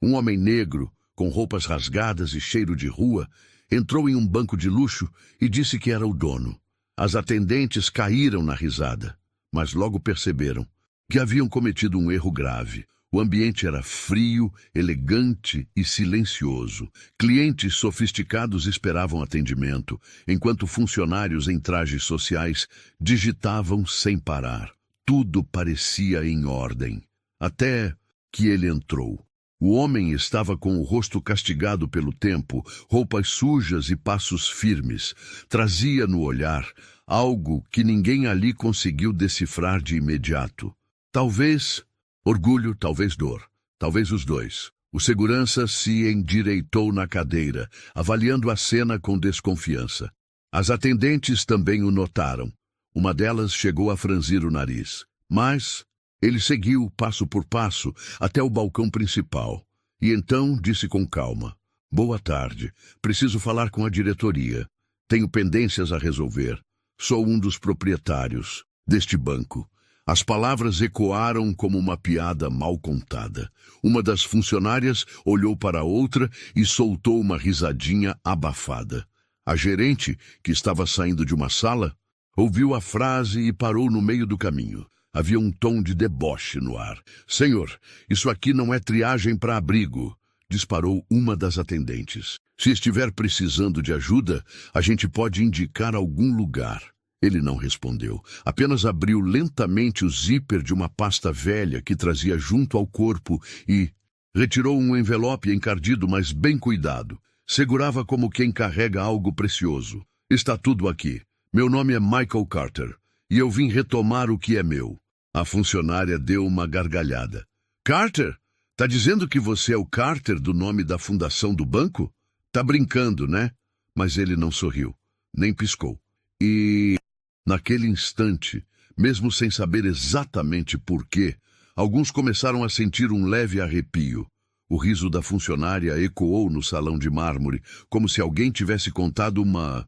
Um homem negro, com roupas rasgadas e cheiro de rua, entrou em um banco de luxo e disse que era o dono. As atendentes caíram na risada, mas logo perceberam que haviam cometido um erro grave. O ambiente era frio, elegante e silencioso. Clientes sofisticados esperavam atendimento, enquanto funcionários em trajes sociais digitavam sem parar. Tudo parecia em ordem, até que ele entrou. O homem estava com o rosto castigado pelo tempo, roupas sujas e passos firmes. Trazia no olhar algo que ninguém ali conseguiu decifrar de imediato. Talvez orgulho, talvez dor, talvez os dois. O segurança se endireitou na cadeira, avaliando a cena com desconfiança. As atendentes também o notaram. Uma delas chegou a franzir o nariz. Mas ele seguiu, passo por passo, até o balcão principal. E então disse com calma: "Boa tarde. Preciso falar com a diretoria. Tenho pendências a resolver. Sou um dos proprietários deste banco." As palavras ecoaram como uma piada mal contada. Uma das funcionárias olhou para a outra e soltou uma risadinha abafada. A gerente, que estava saindo de uma sala, ouviu a frase e parou no meio do caminho. Havia um tom de deboche no ar. "Senhor, isso aqui não é triagem para abrigo", disparou uma das atendentes. "Se estiver precisando de ajuda, a gente pode indicar algum lugar." Ele não respondeu, apenas abriu lentamente o zíper de uma pasta velha que trazia junto ao corpo e retirou um envelope encardido, mas bem cuidado. Segurava como quem carrega algo precioso. "Está tudo aqui. Meu nome é Michael Carter, e eu vim retomar o que é meu." A funcionária deu uma gargalhada. "Carter? Tá dizendo que você é o Carter do nome da fundação do banco? Tá brincando, né?" Mas ele não sorriu, nem piscou. E naquele instante, mesmo sem saber exatamente por quê, alguns começaram a sentir um leve arrepio. O riso da funcionária ecoou no salão de mármore, como se alguém tivesse contado uma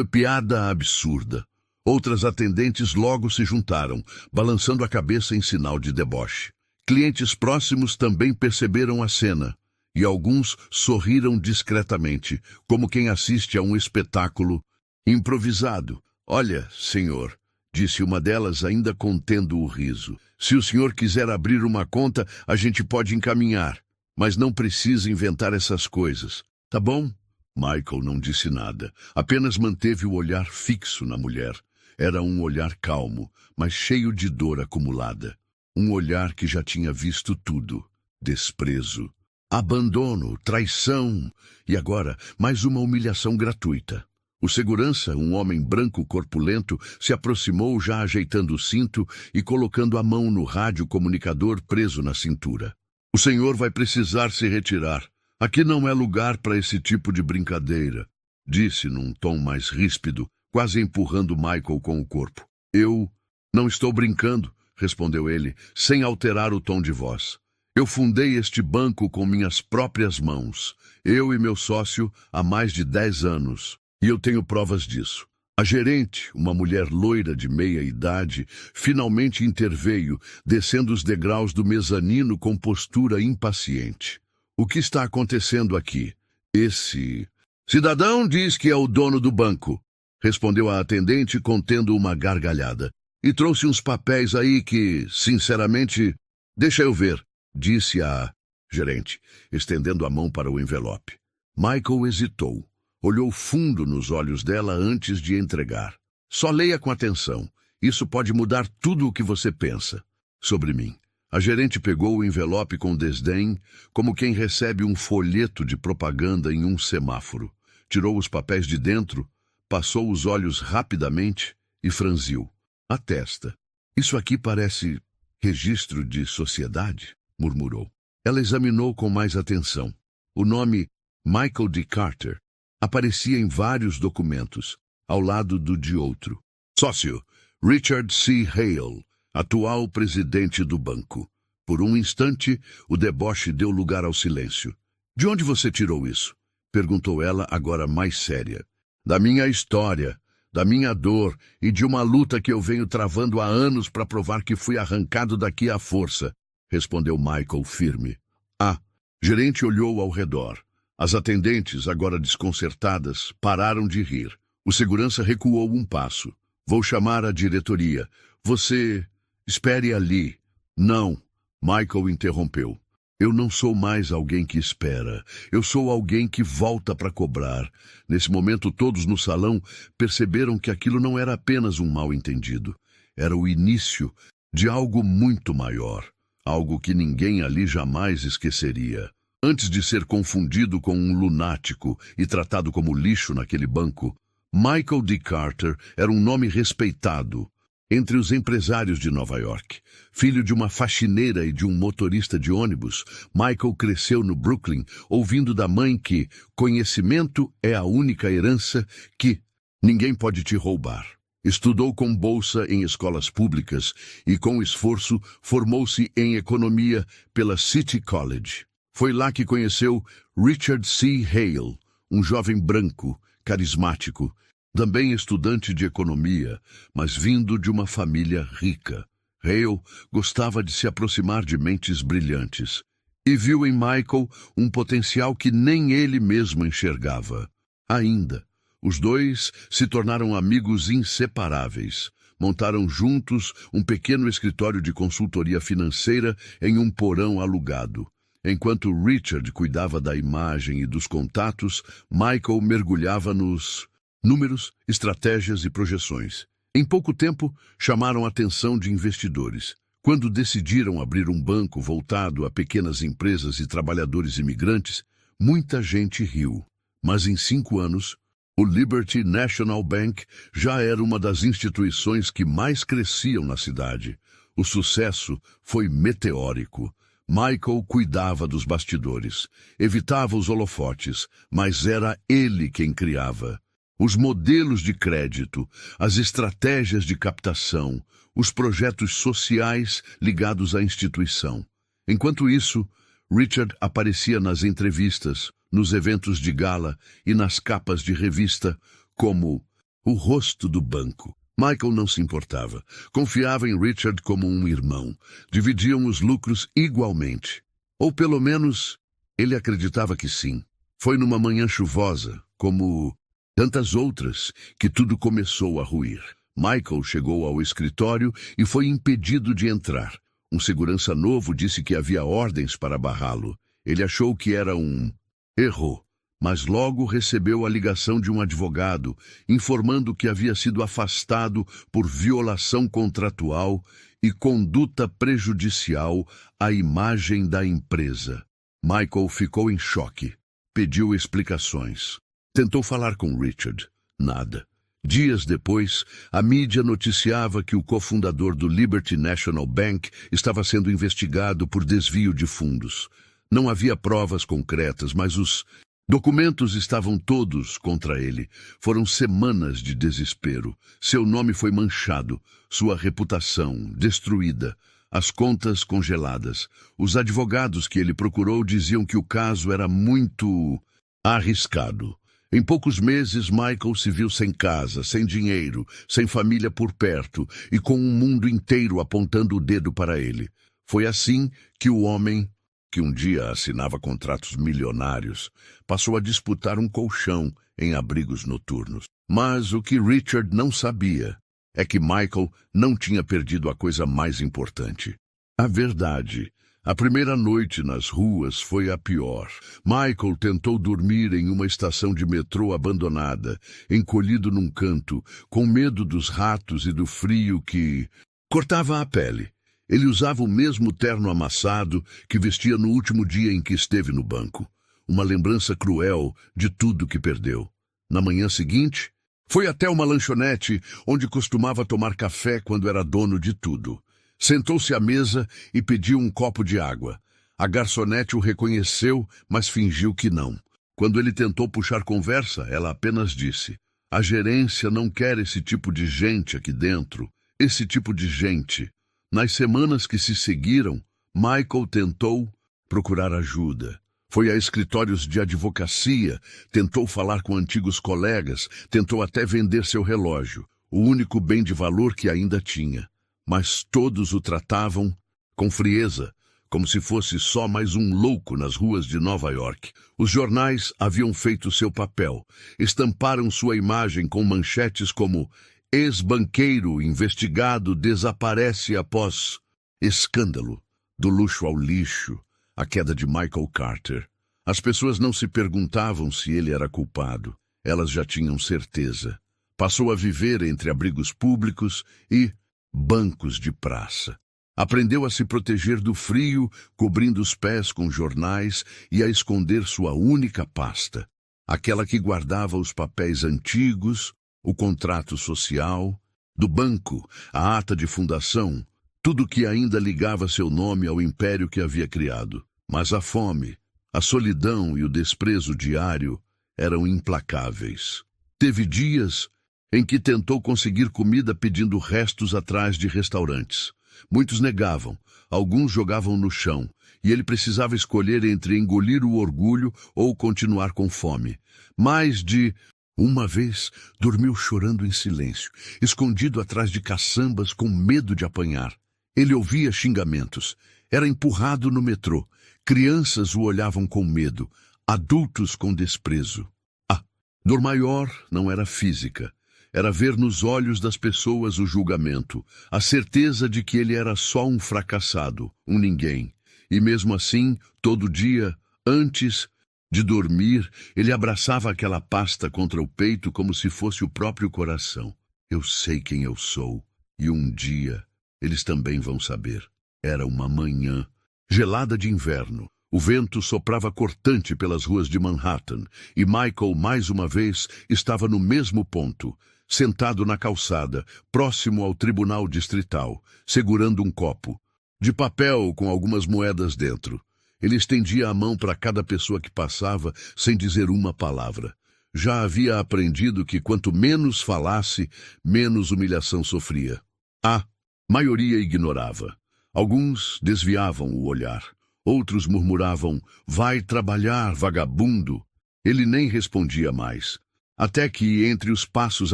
piada absurda. Outras atendentes logo se juntaram, balançando a cabeça em sinal de deboche. Clientes próximos também perceberam a cena, e alguns sorriram discretamente, como quem assiste a um espetáculo improvisado. "Olha, senhor", disse uma delas, ainda contendo o riso, "se o senhor quiser abrir uma conta, a gente pode encaminhar, mas não precisa inventar essas coisas, tá bom?" Michael não disse nada, apenas manteve o olhar fixo na mulher. Era um olhar calmo, mas cheio de dor acumulada. Um olhar que já tinha visto tudo: desprezo, abandono, traição e agora mais uma humilhação gratuita. O segurança, um homem branco corpulento, se aproximou já ajeitando o cinto e colocando a mão no rádio comunicador preso na cintura. "O senhor vai precisar se retirar. Aqui não é lugar para esse tipo de brincadeira", disse num tom mais ríspido, quase empurrando Michael com o corpo. "Eu não estou brincando", respondeu ele, sem alterar o tom de voz. "Eu fundei este banco com minhas próprias mãos. Eu e meu sócio há mais de 10 anos. E eu tenho provas disso." A gerente, uma mulher loira de meia idade, finalmente interveio, descendo os degraus do mezanino com postura impaciente. "O que está acontecendo aqui? Esse cidadão diz que é o dono do banco", respondeu a atendente, contendo uma gargalhada. "E trouxe uns papéis aí que, sinceramente, deixa eu ver", disse a gerente, estendendo a mão para o envelope. Michael hesitou. Olhou fundo nos olhos dela antes de entregar. "Só leia com atenção. Isso pode mudar tudo o que você pensa sobre mim." A gerente pegou o envelope com desdém, como quem recebe um folheto de propaganda em um semáforo. Tirou os papéis de dentro, passou os olhos rapidamente e franziu a testa. "Isso aqui parece registro de sociedade", murmurou. Ela examinou com mais atenção. O nome Michael D. Carter aparecia em vários documentos, ao lado do de outro. "Sócio, Richard C. Hale, atual presidente do banco." Por um instante, o deboche deu lugar ao silêncio. "De onde você tirou isso?" perguntou ela, agora mais séria. "Da minha história, da minha dor e de uma luta que eu venho travando há anos para provar que fui arrancado daqui à força", respondeu Michael firme. "Ah, Gerente olhou ao redor. As atendentes, agora desconcertadas, pararam de rir. O segurança recuou um passo. Vou chamar a diretoria. Você... espere ali. Não, Michael interrompeu. Eu não sou mais alguém que espera. Eu sou alguém que volta para cobrar. Nesse momento, todos no salão perceberam que aquilo não era apenas um mal-entendido. Era o início de algo muito maior. Algo que ninguém ali jamais esqueceria. Antes de ser confundido com um lunático e tratado como lixo naquele banco, Michael D. Carter era um nome respeitado entre os empresários de Nova York. Filho de uma faxineira e de um motorista de ônibus, Michael cresceu no Brooklyn, ouvindo da mãe que conhecimento é a única herança que ninguém pode te roubar. Estudou com bolsa em escolas públicas e, com esforço, formou-se em economia pela City College. Foi lá que conheceu Richard C. Hale, um jovem branco, carismático, também estudante de economia, mas vindo de uma família rica. Hale gostava de se aproximar de mentes brilhantes e viu em Michael um potencial que nem ele mesmo enxergava. Ainda, os dois se tornaram amigos inseparáveis. Montaram juntos um pequeno escritório de consultoria financeira em um porão alugado. Enquanto Richard cuidava da imagem e dos contatos, Michael mergulhava nos números, estratégias e projeções. Em pouco tempo, chamaram a atenção de investidores. Quando decidiram abrir um banco voltado a pequenas empresas e trabalhadores imigrantes, muita gente riu. Mas em 5 anos, o Liberty National Bank já era uma das instituições que mais cresciam na cidade. O sucesso foi meteórico. Michael cuidava dos bastidores, evitava os holofotes, mas era ele quem criava. Os modelos de crédito, as estratégias de captação, os projetos sociais ligados à instituição. Enquanto isso, Richard aparecia nas entrevistas, nos eventos de gala e nas capas de revista como o rosto do banco. Michael não se importava. Confiava em Richard como um irmão. Dividiam os lucros igualmente. Ou pelo menos, ele acreditava que sim. Foi numa manhã chuvosa, como tantas outras, que tudo começou a ruir. Michael chegou ao escritório e foi impedido de entrar. Um segurança novo disse que havia ordens para barrá-lo. Ele achou que era um erro, mas logo recebeu a ligação de um advogado, informando que havia sido afastado por violação contratual e conduta prejudicial à imagem da empresa. Michael ficou em choque. Pediu explicações. Tentou falar com Richard. Nada. Dias depois, a mídia noticiava que o cofundador do Liberty National Bank estava sendo investigado por desvio de fundos. Não havia provas concretas, mas os documentos estavam todos contra ele. Foram semanas de desespero. Seu nome foi manchado, sua reputação destruída, as contas congeladas. Os advogados que ele procurou diziam que o caso era muito arriscado. Em poucos meses, Michael se viu sem casa, sem dinheiro, sem família por perto e com um mundo inteiro apontando o dedo para ele. Foi assim que o homem, que um dia assinava contratos milionários, passou a disputar um colchão em abrigos noturnos. Mas o que Richard não sabia é que Michael não tinha perdido a coisa mais importante. A verdade. A primeira noite nas ruas foi a pior. Michael tentou dormir em uma estação de metrô abandonada, encolhido num canto, com medo dos ratos e do frio que cortava a pele. Ele usava o mesmo terno amassado que vestia no último dia em que esteve no banco. Uma lembrança cruel de tudo que perdeu. Na manhã seguinte, foi até uma lanchonete onde costumava tomar café quando era dono de tudo. Sentou-se à mesa e pediu um copo de água. A garçonete o reconheceu, mas fingiu que não. Quando ele tentou puxar conversa, ela apenas disse: "A gerência não quer esse tipo de gente aqui dentro. Esse tipo de gente." Nas semanas que se seguiram, Michael tentou procurar ajuda. Foi a escritórios de advocacia, tentou falar com antigos colegas, tentou até vender seu relógio, o único bem de valor que ainda tinha. Mas todos o tratavam com frieza, como se fosse só mais um louco nas ruas de Nova York. Os jornais haviam feito seu papel. Estamparam sua imagem com manchetes como "Ex-banqueiro investigado desaparece após escândalo", do luxo ao lixo, a queda de Michael Carter. As pessoas não se perguntavam se ele era culpado. Elas já tinham certeza. Passou a viver entre abrigos públicos e bancos de praça. Aprendeu a se proteger do frio, cobrindo os pés com jornais e a esconder sua única pasta, aquela que guardava os papéis antigos, o contrato social, do banco, a ata de fundação, tudo que ainda ligava seu nome ao império que havia criado. Mas a fome, a solidão e o desprezo diário eram implacáveis. Teve dias em que tentou conseguir comida pedindo restos atrás de restaurantes. Muitos negavam, alguns jogavam no chão, e ele precisava escolher entre engolir o orgulho ou continuar com fome. Mais de uma vez dormiu chorando em silêncio, escondido atrás de caçambas com medo de apanhar. Ele ouvia xingamentos. Era empurrado no metrô. Crianças o olhavam com medo, adultos com desprezo. A dor maior não era física. Era ver nos olhos das pessoas o julgamento, a certeza de que ele era só um fracassado, um ninguém. E mesmo assim, todo dia, antes de dormir, ele abraçava aquela pasta contra o peito como se fosse o próprio coração. Eu sei quem eu sou, e um dia eles também vão saber. Era uma manhã gelada de inverno. O vento soprava cortante pelas ruas de Manhattan, e Michael, mais uma vez, estava no mesmo ponto, sentado na calçada, próximo ao tribunal distrital, segurando um copo, de papel com algumas moedas dentro. Ele estendia a mão para cada pessoa que passava, sem dizer uma palavra. Já havia aprendido que quanto menos falasse, menos humilhação sofria. A maioria ignorava. Alguns desviavam o olhar. Outros murmuravam, "Vai trabalhar, vagabundo." Ele nem respondia mais. Até que, entre os passos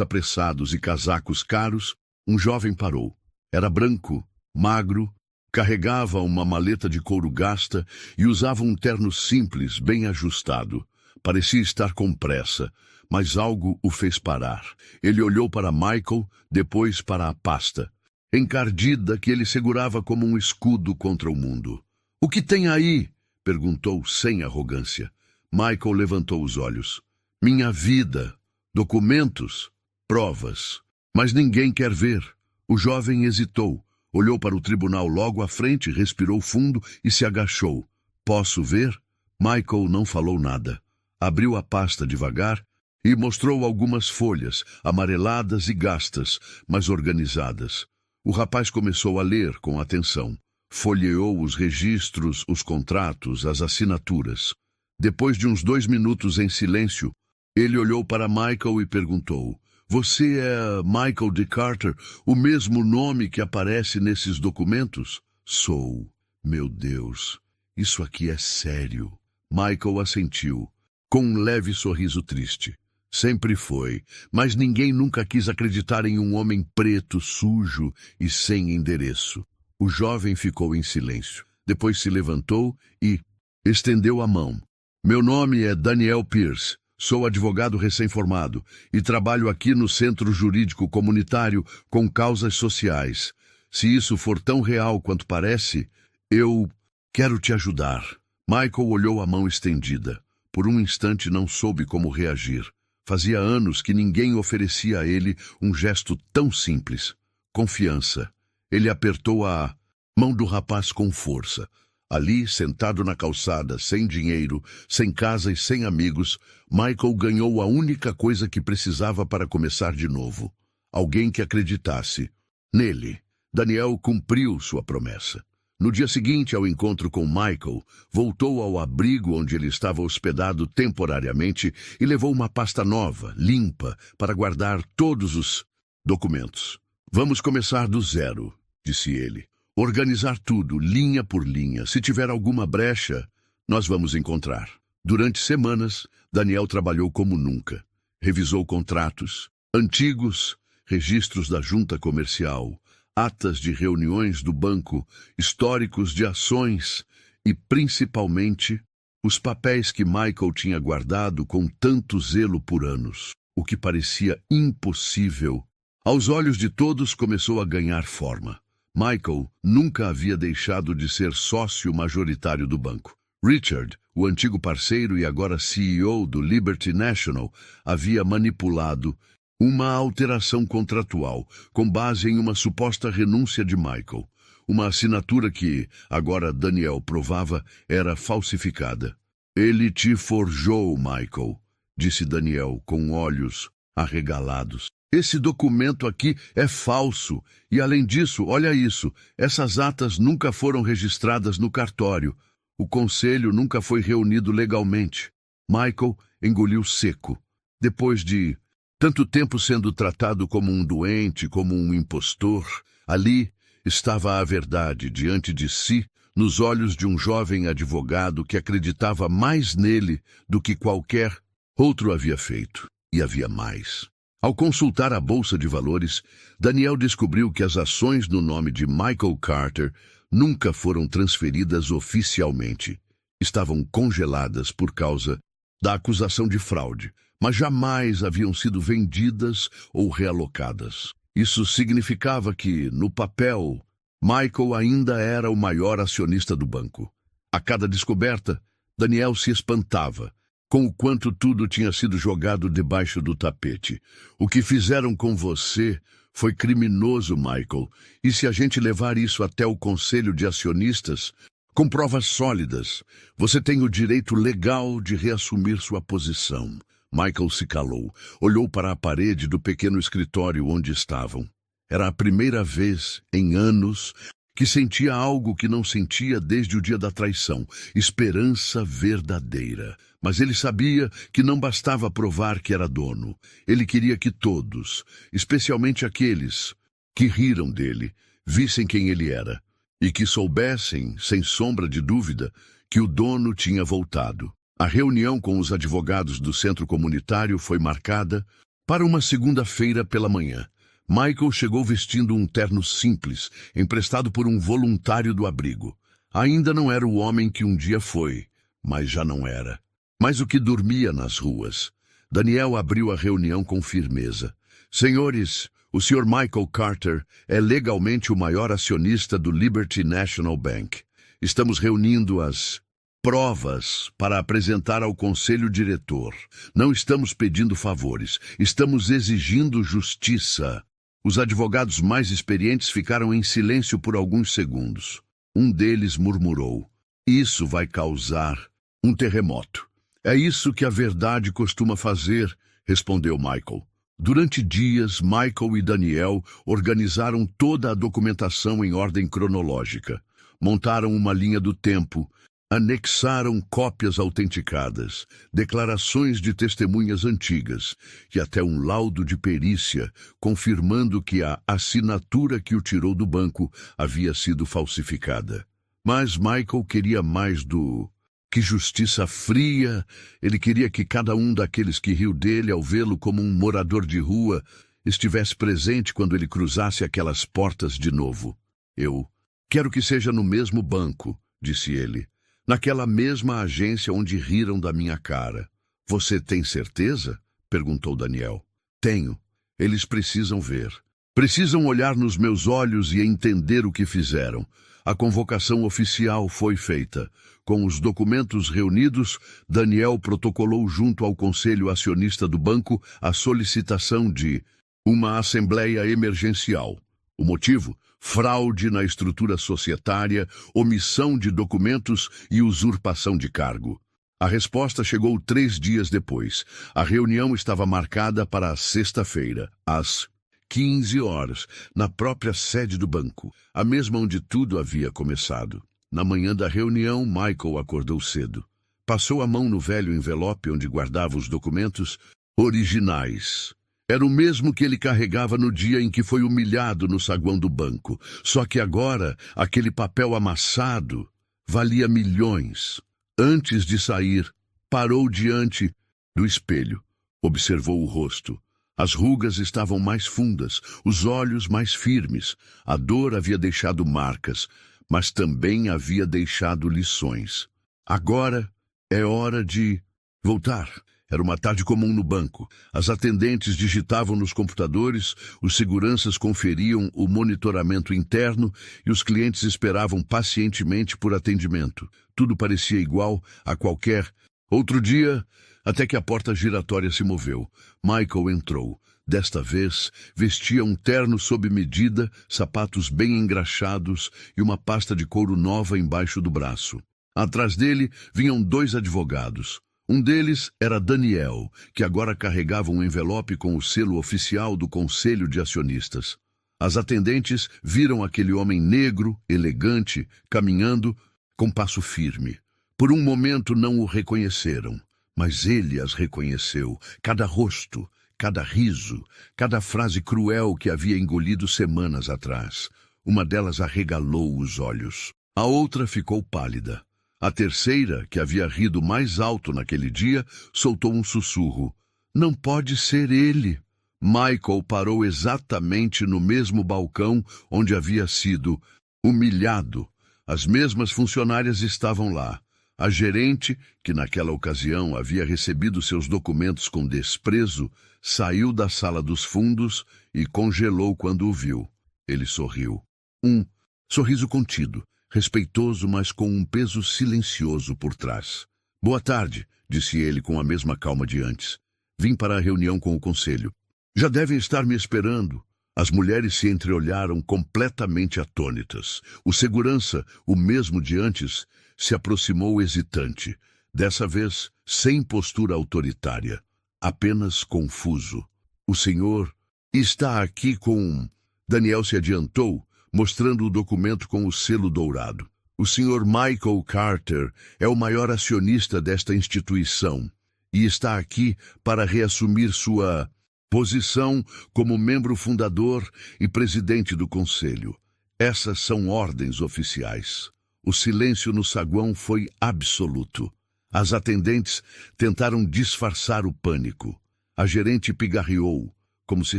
apressados e casacos caros, um jovem parou. Era branco, magro, carregava uma maleta de couro gasta e usava um terno simples, bem ajustado. Parecia estar com pressa, mas algo o fez parar. Ele olhou para Michael, depois para a pasta, encardida que ele segurava como um escudo contra o mundo. "O que tem aí?" perguntou sem arrogância. Michael levantou os olhos. "Minha vida, documentos, provas. Mas ninguém quer ver." O jovem hesitou, olhou para o tribunal logo à frente, respirou fundo e se agachou. "Posso ver?" Michael não falou nada. Abriu a pasta devagar e mostrou algumas folhas, amareladas e gastas, mas organizadas. O rapaz começou a ler com atenção. Folheou os registros, os contratos, as assinaturas. Depois de uns 2 minutos em silêncio, ele olhou para Michael e perguntou, "Você é Michael D. Carter, o mesmo nome que aparece nesses documentos?" "Sou. Meu Deus, isso aqui é sério." Michael assentiu, com um leve sorriso triste. Sempre foi, mas ninguém nunca quis acreditar em um homem preto, sujo e sem endereço. O jovem ficou em silêncio. Depois se levantou e estendeu a mão. "Meu nome é Daniel Pierce. Sou advogado recém-formado e trabalho aqui no Centro Jurídico Comunitário com causas sociais. Se isso for tão real quanto parece, eu quero te ajudar." Michael olhou a mão estendida. Por um instante não soube como reagir. Fazia anos que ninguém oferecia a ele um gesto tão simples. Confiança. Ele apertou a mão do rapaz com força. Ali, sentado na calçada, sem dinheiro, sem casa e sem amigos, Michael ganhou a única coisa que precisava para começar de novo. Alguém que acreditasse. Nele, Daniel cumpriu sua promessa. No dia seguinte ao encontro com Michael, voltou ao abrigo onde ele estava hospedado temporariamente e levou uma pasta nova, limpa, para guardar todos os documentos. "Vamos começar do zero", disse ele. "Organizar tudo, linha por linha. Se tiver alguma brecha, nós vamos encontrar." Durante semanas, Daniel trabalhou como nunca. Revisou contratos, antigos, registros da junta comercial, atas de reuniões do banco, históricos de ações e, principalmente, os papéis que Michael tinha guardado com tanto zelo por anos. O que parecia impossível, aos olhos de todos, começou a ganhar forma. Michael nunca havia deixado de ser sócio majoritário do banco. Richard, o antigo parceiro e agora CEO do Liberty National, havia manipulado uma alteração contratual com base em uma suposta renúncia de Michael. Uma assinatura que, agora Daniel provava, era falsificada. Ele te forjou, Michael, disse Daniel com olhos arregalados. Esse documento aqui é falso. E, além disso, olha isso, essas atas nunca foram registradas no cartório. O conselho nunca foi reunido legalmente. Michael engoliu seco. Depois de tanto tempo sendo tratado como um doente, como um impostor, ali estava a verdade diante de si, nos olhos de um jovem advogado que acreditava mais nele do que qualquer outro havia feito. E havia mais. Ao consultar a Bolsa de Valores, Daniel descobriu que as ações no nome de Michael Carter nunca foram transferidas oficialmente. Estavam congeladas por causa da acusação de fraude, mas jamais haviam sido vendidas ou realocadas. Isso significava que, no papel, Michael ainda era o maior acionista do banco. A cada descoberta, Daniel se espantava com o quanto tudo tinha sido jogado debaixo do tapete. O que fizeram com você foi criminoso, Michael, e se a gente levar isso até o conselho de acionistas, com provas sólidas, você tem o direito legal de reassumir sua posição. Michael se calou, olhou para a parede do pequeno escritório onde estavam. Era a primeira vez em anos que sentia algo que não sentia desde o dia da traição, esperança verdadeira. Mas ele sabia que não bastava provar que era dono. Ele queria que todos, especialmente aqueles que riram dele, vissem quem ele era e que soubessem, sem sombra de dúvida, que o dono tinha voltado. A reunião com os advogados do centro comunitário foi marcada para uma segunda-feira pela manhã. Michael chegou vestindo um terno simples, emprestado por um voluntário do abrigo. Ainda não era o homem que um dia foi, mas já não era. Mas o que dormia nas ruas. Daniel abriu a reunião com firmeza. Senhores, o Sr. Michael Carter é legalmente o maior acionista do Liberty National Bank. Estamos reunindo as provas para apresentar ao conselho diretor. Não estamos pedindo favores, estamos exigindo justiça. Os advogados mais experientes ficaram em silêncio por alguns segundos. Um deles murmurou: "Isso vai causar um terremoto." "É isso que a verdade costuma fazer", respondeu Michael. Durante dias, Michael e Daniel organizaram toda a documentação em ordem cronológica. Montaram uma linha do tempo, anexaram cópias autenticadas, declarações de testemunhas antigas e até um laudo de perícia confirmando que a assinatura que o tirou do banco havia sido falsificada. Mas Michael queria mais do que justiça fria. Ele queria que cada um daqueles que riu dele ao vê-lo como um morador de rua estivesse presente quando ele cruzasse aquelas portas de novo. "Eu quero que seja no mesmo banco", disse ele. "Naquela mesma agência onde riram da minha cara." "Você tem certeza?" perguntou Daniel. "Tenho. Eles precisam ver. Precisam olhar nos meus olhos e entender o que fizeram." A convocação oficial foi feita. Com os documentos reunidos, Daniel protocolou junto ao conselho acionista do banco a solicitação de uma assembleia emergencial. O motivo? Fraude na estrutura societária, omissão de documentos e usurpação de cargo. A resposta chegou 3 dias depois. A reunião estava marcada para a sexta-feira, às 15 horas, na própria sede do banco, a mesma onde tudo havia começado. Na manhã da reunião, Michael acordou cedo. Passou a mão no velho envelope onde guardava os documentos originais. Era o mesmo que ele carregava no dia em que foi humilhado no saguão do banco. Só que agora, aquele papel amassado valia milhões. Antes de sair, parou diante do espelho. Observou o rosto. As rugas estavam mais fundas, os olhos mais firmes. A dor havia deixado marcas, mas também havia deixado lições. Agora é hora de voltar. Era uma tarde comum no banco. As atendentes digitavam nos computadores, os seguranças conferiam o monitoramento interno e os clientes esperavam pacientemente por atendimento. Tudo parecia igual a qualquer outro dia, até que a porta giratória se moveu. Michael entrou. Desta vez, vestia um terno sob medida, sapatos bem engraxados e uma pasta de couro nova embaixo do braço. Atrás dele vinham 2 advogados. Um deles era Daniel, que agora carregava um envelope com o selo oficial do Conselho de Acionistas. As atendentes viram aquele homem negro, elegante, caminhando com passo firme. Por um momento não o reconheceram, mas ele as reconheceu. Cada rosto, cada riso, cada frase cruel que havia engolido semanas atrás. Uma delas arregalou os olhos. A outra ficou pálida. A terceira, que havia rido mais alto naquele dia, soltou um sussurro. Não pode ser ele. Michael parou exatamente no mesmo balcão onde havia sido humilhado. As mesmas funcionárias estavam lá. A gerente, que naquela ocasião havia recebido seus documentos com desprezo, saiu da sala dos fundos e congelou quando o viu. Ele sorriu. Um sorriso contido, respeitoso, mas com um peso silencioso por trás. Boa tarde, disse ele com a mesma calma de antes. Vim para a reunião com o conselho. Já devem estar me esperando. As mulheres se entreolharam completamente atônitas. O segurança, o mesmo de antes, se aproximou hesitante. Dessa vez, sem postura autoritária, apenas confuso. O senhor está aqui com... Daniel se adiantou, mostrando o documento com o selo dourado. O Sr. Michael Carter é o maior acionista desta instituição e está aqui para reassumir sua posição como membro fundador e presidente do conselho. Essas são ordens oficiais. O silêncio no saguão foi absoluto. As atendentes tentaram disfarçar o pânico. A gerente pigarreou, como se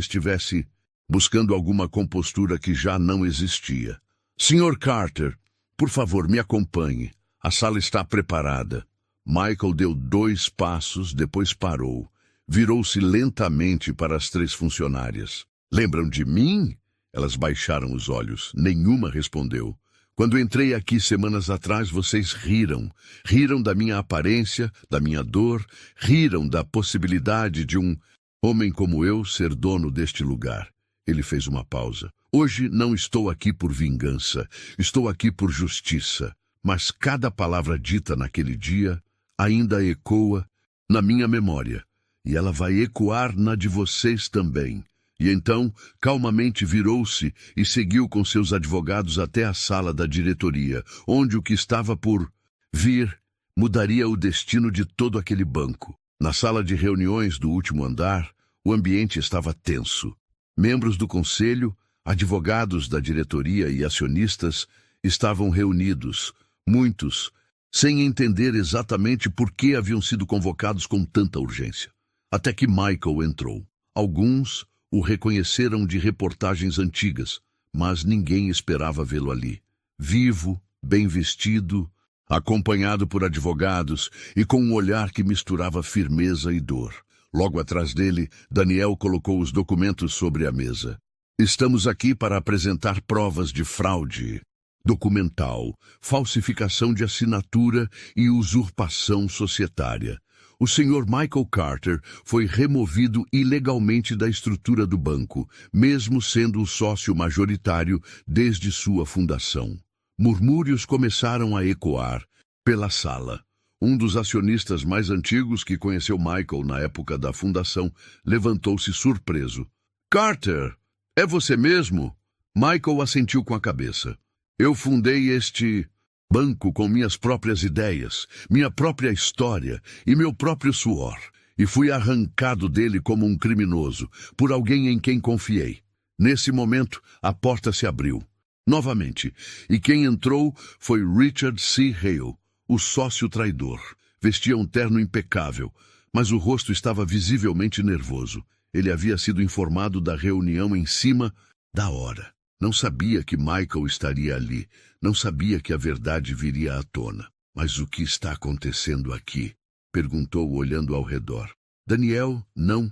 estivesse buscando alguma compostura que já não existia. Sr. Carter, por favor, me acompanhe. A sala está preparada. Michael deu 2 passos, depois parou. Virou-se lentamente para as 3 funcionárias. Lembram de mim? Elas baixaram os olhos. Nenhuma respondeu. Quando entrei aqui semanas atrás, vocês riram. Riram da minha aparência, da minha dor. Riram da possibilidade de um homem como eu ser dono deste lugar. Ele fez uma pausa. Hoje não estou aqui por vingança, estou aqui por justiça. Mas cada palavra dita naquele dia ainda ecoa na minha memória. E ela vai ecoar na de vocês também. E então, calmamente virou-se e seguiu com seus advogados até a sala da diretoria, onde o que estava por vir mudaria o destino de todo aquele banco. Na sala de reuniões do último andar, o ambiente estava tenso. Membros do conselho, advogados da diretoria e acionistas estavam reunidos, muitos, sem entender exatamente por que haviam sido convocados com tanta urgência. Até que Michael entrou. Alguns o reconheceram de reportagens antigas, mas ninguém esperava vê-lo ali. Vivo, bem vestido, acompanhado por advogados e com um olhar que misturava firmeza e dor. Logo atrás dele, Daniel colocou os documentos sobre a mesa. Estamos aqui para apresentar provas de fraude documental, falsificação de assinatura e usurpação societária. O Sr. Michael Carter foi removido ilegalmente da estrutura do banco, mesmo sendo o sócio majoritário desde sua fundação. Murmúrios começaram a ecoar pela sala. Um dos acionistas mais antigos que conheceu Michael na época da fundação levantou-se surpreso. Carter, é você mesmo? Michael assentiu com a cabeça. Eu fundei este banco com minhas próprias ideias, minha própria história e meu próprio suor, e fui arrancado dele como um criminoso, por alguém em quem confiei. Nesse momento, a porta se abriu. Novamente, e quem entrou foi Richard C. Hale, o sócio traidor. Vestia um terno impecável, mas o rosto estava visivelmente nervoso. Ele havia sido informado da reunião em cima da hora. Não sabia que Michael estaria ali. Não sabia que a verdade viria à tona. Mas o que está acontecendo aqui? Perguntou, olhando ao redor. Daniel, não.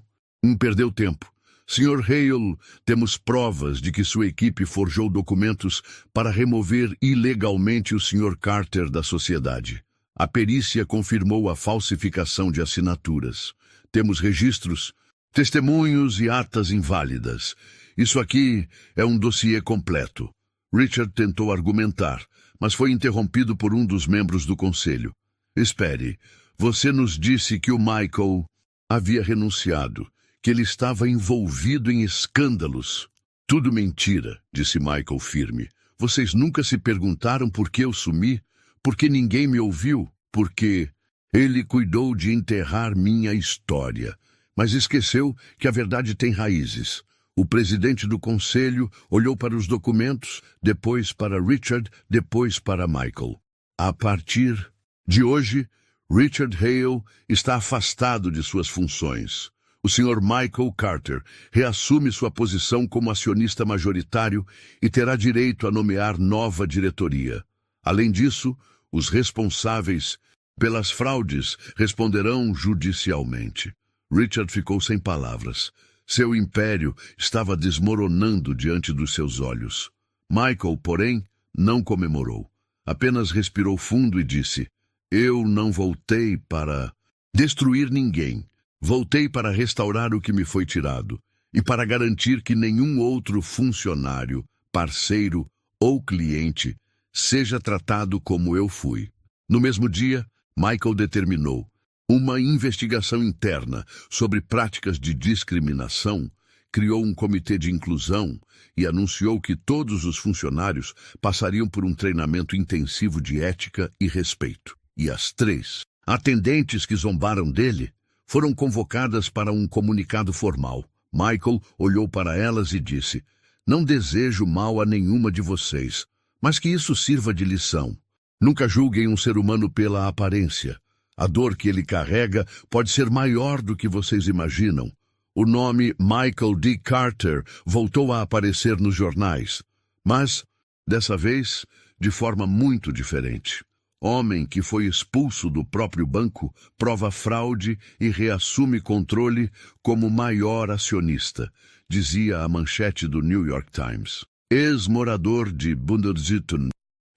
Perdeu tempo. Sr. Hale, temos provas de que sua equipe forjou documentos para remover ilegalmente o Sr. Carter da sociedade. A perícia confirmou a falsificação de assinaturas. Temos registros, testemunhos e atas inválidas. Isso aqui é um dossiê completo. Richard tentou argumentar, mas foi interrompido por um dos membros do conselho. Espere, você nos disse que o Michael havia renunciado, que ele estava envolvido em escândalos. Tudo mentira, disse Michael firme. Vocês nunca se perguntaram por que eu sumi? Por que ninguém me ouviu? Porque ele cuidou de enterrar minha história. Mas esqueceu que a verdade tem raízes. O presidente do conselho olhou para os documentos, depois para Richard, depois para Michael. A partir de hoje, Richard Hale está afastado de suas funções. O Sr. Michael Carter reassume sua posição como acionista majoritário e terá direito a nomear nova diretoria. Além disso, os responsáveis pelas fraudes responderão judicialmente. Richard ficou sem palavras. Seu império estava desmoronando diante dos seus olhos. Michael, porém, não comemorou. Apenas respirou fundo e disse: Eu não voltei para destruir ninguém. Voltei para restaurar o que me foi tirado e para garantir que nenhum outro funcionário, parceiro ou cliente seja tratado como eu fui. No mesmo dia, Michael determinou uma investigação interna sobre práticas de discriminação, criou um comitê de inclusão e anunciou que todos os funcionários passariam por um treinamento intensivo de ética e respeito. E as 3 atendentes que zombaram dele foram convocadas para um comunicado formal. Michael olhou para elas e disse: Não desejo mal a nenhuma de vocês, mas que isso sirva de lição. Nunca julguem um ser humano pela aparência. A dor que ele carrega pode ser maior do que vocês imaginam. O nome Michael D. Carter voltou a aparecer nos jornais, mas, dessa vez, de forma muito diferente. Homem que foi expulso do próprio banco, prova fraude e reassume controle como maior acionista, dizia a manchete do New York Times. Ex-morador de Bundersitten,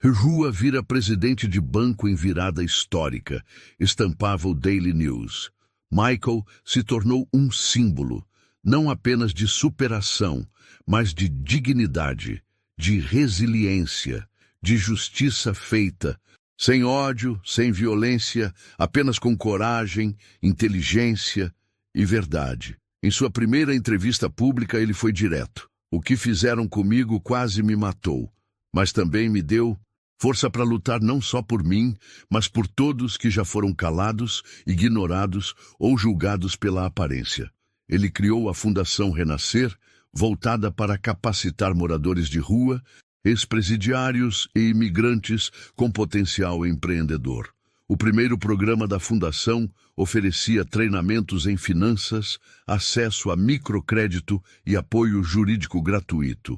Rua vira presidente de banco em virada histórica, estampava o Daily News. Michael se tornou um símbolo, não apenas de superação, mas de dignidade, de resiliência, de justiça feita, sem ódio, sem violência, apenas com coragem, inteligência e verdade. Em sua primeira entrevista pública, ele foi direto. O que fizeram comigo quase me matou, mas também me deu força para lutar não só por mim, mas por todos que já foram calados, ignorados ou julgados pela aparência. Ele criou a Fundação Renascer, voltada para capacitar moradores de rua, ex-presidiários e imigrantes com potencial empreendedor. O primeiro programa da Fundação oferecia treinamentos em finanças, acesso a microcrédito e apoio jurídico gratuito.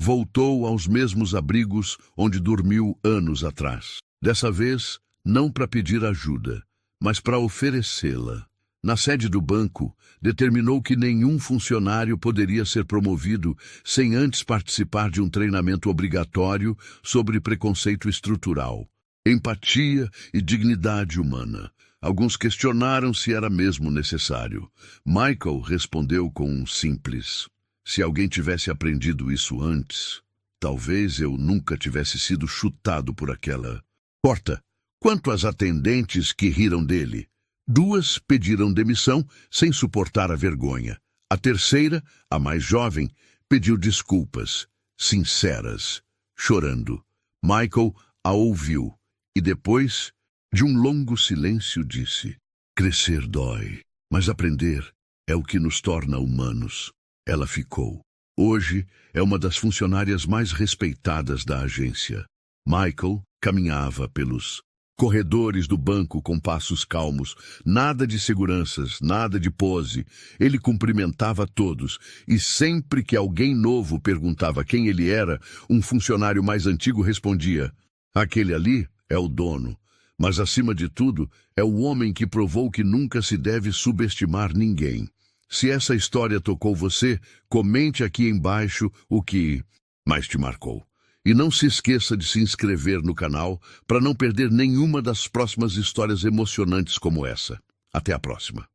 Voltou aos mesmos abrigos onde dormiu anos atrás. Dessa vez, não para pedir ajuda, mas para oferecê-la. Na sede do banco, determinou que nenhum funcionário poderia ser promovido sem antes participar de um treinamento obrigatório sobre preconceito estrutural, empatia e dignidade humana. Alguns questionaram se era mesmo necessário. Michael respondeu com um simples: se alguém tivesse aprendido isso antes, talvez eu nunca tivesse sido chutado por aquela porta. Quanto às atendentes que riram dele, 2 pediram demissão sem suportar a vergonha. A terceira, a mais jovem, pediu desculpas, sinceras, chorando. Michael a ouviu e depois, de um longo silêncio, disse: crescer dói, mas aprender é o que nos torna humanos. Ela ficou. Hoje é uma das funcionárias mais respeitadas da agência. Michael caminhava pelos Corredores do banco com passos calmos, nada de seguranças, nada de pose. Ele cumprimentava todos, e sempre que alguém novo perguntava quem ele era, um funcionário mais antigo respondia: aquele ali é o dono. Mas, acima de tudo, é o homem que provou que nunca se deve subestimar ninguém. Se essa história tocou você, comente aqui embaixo o que mais te marcou. E não se esqueça de se inscrever no canal para não perder nenhuma das próximas histórias emocionantes como essa. Até a próxima.